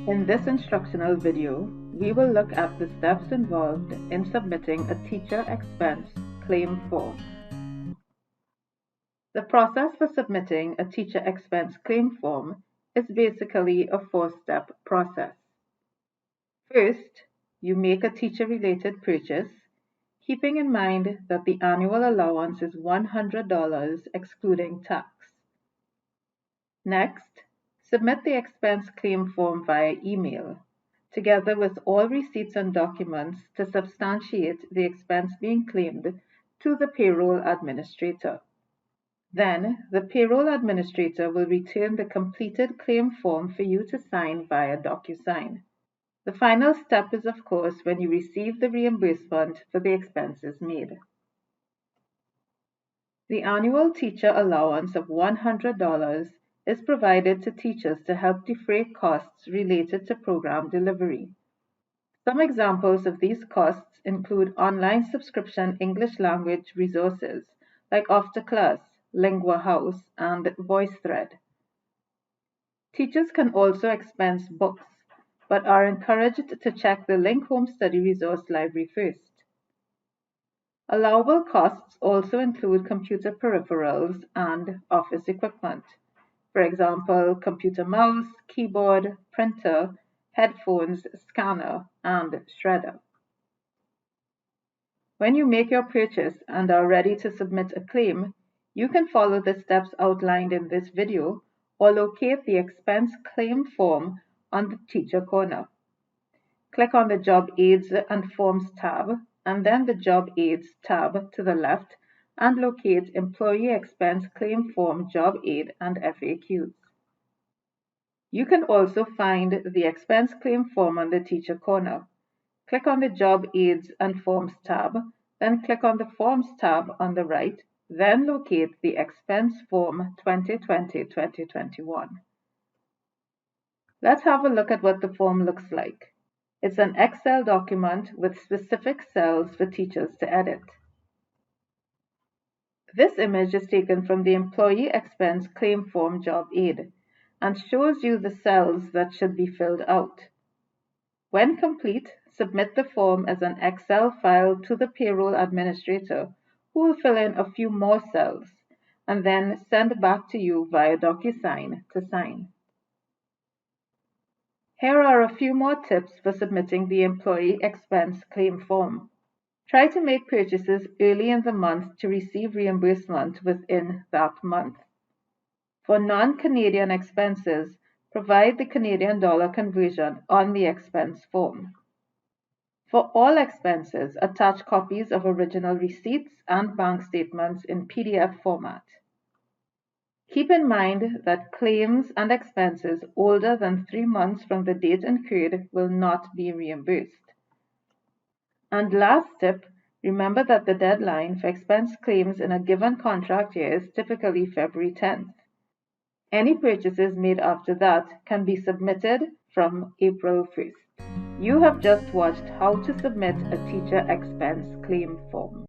In this instructional video, we will look at the steps involved in submitting a teacher expense claim form. The process for submitting a teacher expense claim form is basically a four-step process. First, you make a teacher-related purchase, keeping in mind that the annual allowance is $100 excluding tax. Next, submit the expense claim form via email, together with all receipts and documents to substantiate the expense being claimed to the payroll administrator. Then, the payroll administrator will return the completed claim form for you to sign via DocuSign. The final step is, of course, when you receive the reimbursement for the expenses made. The annual teacher allowance of $100 is provided to teachers to help defray costs related to program delivery. Some examples of these costs include online subscription English language resources like Afterclass, Lingua House, and VoiceThread. Teachers can also expense books, but are encouraged to check the Link Home Study Resource Library first. Allowable costs also include computer peripherals and office equipment. For example, computer mouse, keyboard, printer, headphones, scanner, and shredder. When you make your purchase and are ready to submit a claim, you can follow the steps outlined in this video or locate the expense claim form on the Teacher Corner. Click on the Job Aids and Forms tab, and then the Job Aids tab to the left, and locate Employee Expense Claim Form Job Aid and FAQs. You can also find the Expense Claim Form on the Teacher Corner. Click on the Job Aids and Forms tab, then click on the Forms tab on the right, then locate the Expense Form 2020-2021. Let's have a look at what the form looks like. It's an Excel document with specific cells for teachers to edit. This image is taken from the Employee Expense Claim Form Job Aid and shows you the cells that should be filled out. When complete, submit the form as an Excel file to the payroll administrator, who will fill in a few more cells and then send back to you via DocuSign to sign. Here are a few more tips for submitting the Employee Expense Claim Form. Try to make purchases early in the month to receive reimbursement within that month. For non-Canadian expenses, provide the Canadian dollar conversion on the expense form. For all expenses, attach copies of original receipts and bank statements in PDF format. Keep in mind that claims and expenses older than 3 months from the date incurred will not be reimbursed. And last tip, remember that the deadline for expense claims in a given contract year is typically February 10th. Any purchases made after that can be submitted from April 1st. You have just watched how to submit a teacher expense claim form.